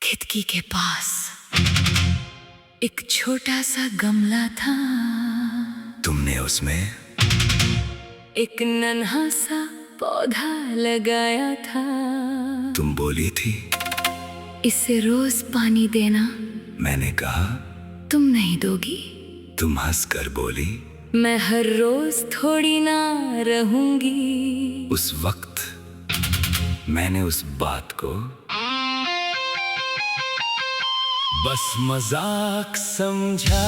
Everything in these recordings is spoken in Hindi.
खिड़की के पास एक छोटा सा गमला था। तुमने उसमें एक नन्हा सा पौधा लगाया था। तुम बोली थी इसे रोज पानी देना। मैंने कहा तुम नहीं दोगी। तुम हंसकर बोली मैं हर रोज थोड़ी ना रहूंगी। उस वक्त मैंने उस बात को बस मजाक समझा।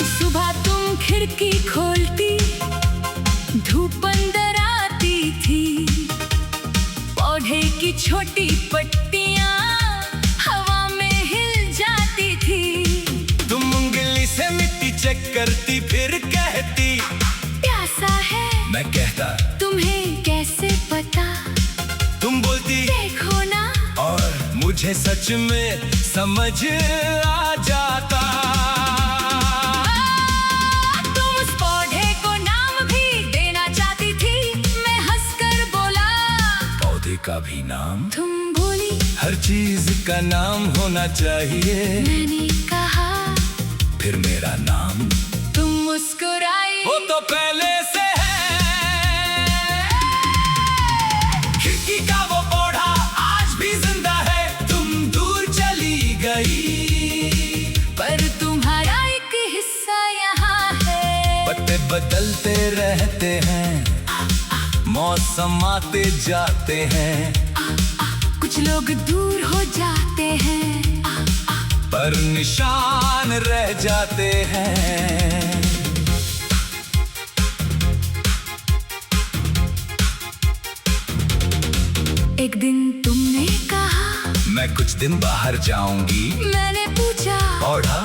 सुबह तुम खिड़की खोलती, धूप अंदर आती थी। पौधे की छोटी पत्तियां हवा में हिल जाती थी। तुम उंगली से मिट्टी चेक करती, फिर कहती प्यासा है। मैं कहता तुम्हें कैसे पता। तुम बोलती देखो ना। और मुझे सच में समझ आ जाता। तुम उस पौधे को नाम भी देना चाहती थी। मैं हंसकर बोला पौधे का भी नाम। तुम बोली हर चीज का नाम होना चाहिए। मैंने कहा फिर मेरा नाम। तुम मुस्कुराई वो तो पहले से है। खिड़की का वो पौधा आज भी जिंदा है। तुम दूर चली गई पर तुम्हारा एक हिस्सा यहाँ है। पत्ते बदलते रहते हैं, मौसम आते जाते हैं। कुछ लोग दूर हो जाते हैं, पर निशान रह जाते हैं। एक दिन तुमने कहा मैं कुछ दिन बाहर जाऊंगी। मैंने पूछा पौधा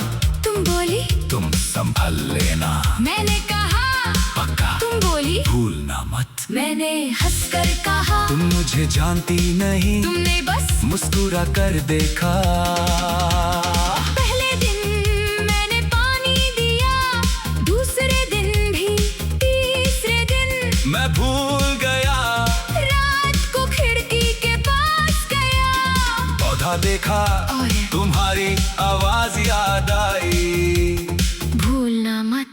तुम बोली तुम संभल लेना। मैंने कहा पक्का तुम बोली भूलना मत। मैंने हंसकर कहा तुम मुझे जानती नहीं। तुमने बस मुस्कुरा कर देखा। पहले दिन मैंने पानी दिया, दूसरे दिन भी, तीसरे दिन मैं भूल गया। रात को खिड़की के पास गया। पौधा देखा और तुम्हारी आवाज याद आई। भूलना मत।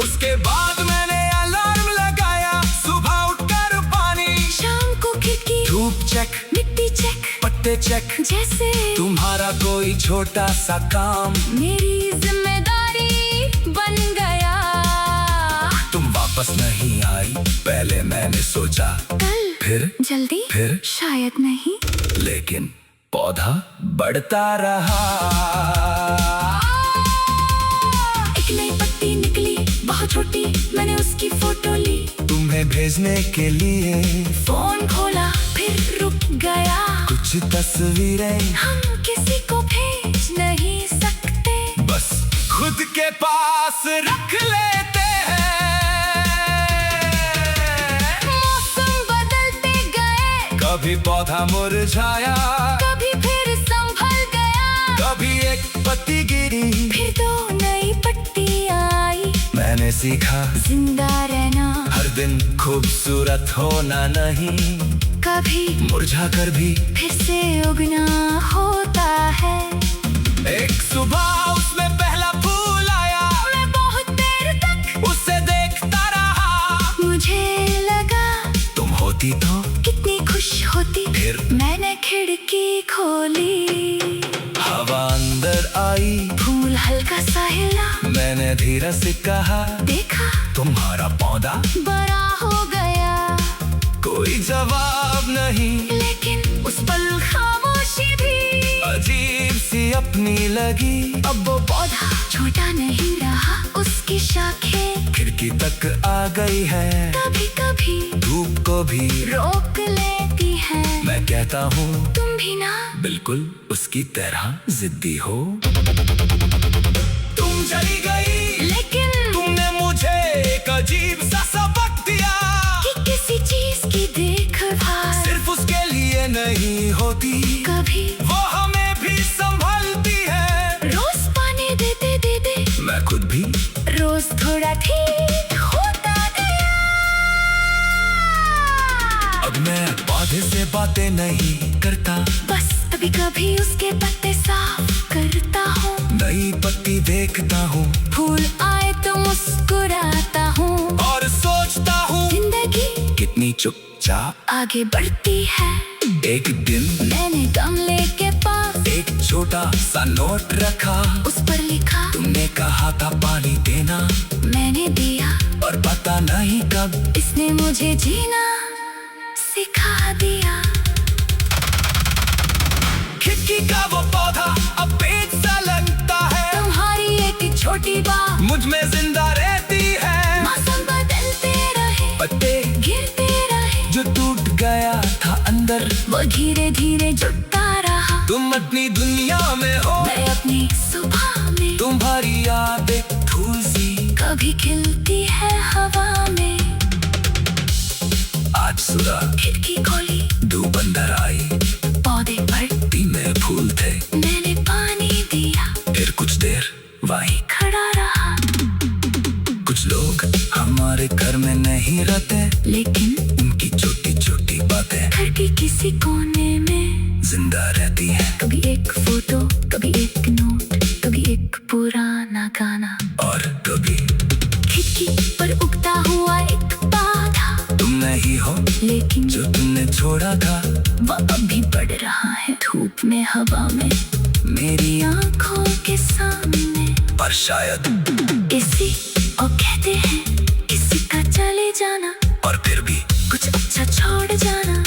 उसके बाद मैंने अलार्म लगाया। सुबह उठकर पानी, शाम को खिड़की, धूप चेक, मिट्टी चेक, पत्ते चेक। जैसे तुम्हारा कोई छोटा सा काम मेरी जिम्मेदारी बन गया। तुम वापस नहीं आई। पहले मैंने सोचा कल, फिर जल्दी, फिर शायद नहीं। लेकिन पौधा बढ़ता रहा। एक नई पत्ती निकली, बहुत छोटी। मैंने उसकी फोटो ली, तुम्हें भेजने के लिए फोन खोला, फिर रुक गया। कुछ तस्वीरें हम किसी को भेज नहीं सकते, बस खुद के पास रख लेते हैं। मौसम बदलते गए, कभी पौधा मुरझाया, कभी फिर संभल गया। कभी एक पत्ती गिरी, फिर दो नई पत्ती आई। मैंने सीखा जिंदा रहना हर दिन खूबसूरत होना नहीं। कभी मुरझा कर भी फिर से उगना होता है। एक सुबह उसमें पहला फूल आया। मैं बहुत देर तक उसे देखता रहा। मुझे लगा तुम होती तो कितनी खुश होती। फिर मैंने खिड़की खोली, हवा अंदर आई। फूल हल्का सा हिला। मैंने धीरे से कहा देखा तुम्हारा पौधा बड़ा हो गया। कोई जवाब नहीं, लेकिन उस पल खामोशी भी अजीब सी अपनी लगी। अब वो पौधा छोटा नहीं रहा, उसकी शाखें खिड़की तक आ गई है। कभी कभी धूप को भी रोक लेती है। मैं कहता हूँ तुम भी ना बिल्कुल उसकी तरह जिद्दी हो। तुम चली गई, लेकिन तुमने मुझे एक अजीब सा सबक दिया। कि थोड़ा ठीक होता गया। अब मैं पौधे से बातें नहीं करता, बस कभी कभी उसके पत्ते साफ करता हूँ। नई पत्ती देखता हूँ फूल आए तो मुस्कुराता हूँ। और सोचता हूँ जिंदगी कितनी चुपचाप आगे बढ़ती है। एक दिन मैंने गमले के पास एक छोटा सा नोट रखा, उस पर लिखा, तुमने कहा था पानी देना, मैंने दिया। और पता नहीं कब इसने मुझे जीना सिखा दिया। खिड़की का वो पौधा अब पेड़ सा लगता है, तुम्हारी एक छोटी बात मुझ में जिंदा रहती है। मौसम बदलते रहे, पत्ते गिरते रहे, जो टूट गया था अंदर, वो धीरे धीरे जुड़ता रहा। तुम अपनी दुनिया में हो, मैं अपनी सुबह में, तुम्हारी यादें फूल सी कभी खिलती है हवा में। आज सुबह खिड़की खोली, धूप अंदर आई, पौधे पर में फूल थे, मैंने पानी दिया। फिर कुछ देर वहीं खड़ा रहा, कुछ लोग हमारे घर में नहीं रहते, लेकिन उनकी छोटी छोटी बातें घर के किसी कोने में जिंदा रहती हैं। कभी एक फोटो, कभी एक नोट, कभी एक पुराना गाना, और कभी खिड़की पर उगता हुआ एक पौधा। तुम नहीं हो, लेकिन जो तुमने छोड़ा था, वो अभी बढ़ रहा है धूप में, हवा में, मेरी आंखों के सामने। पर शायद इसी और कहते हैं किसी का चले जाना, और फिर भी कुछ अच्छा छोड़ जाना।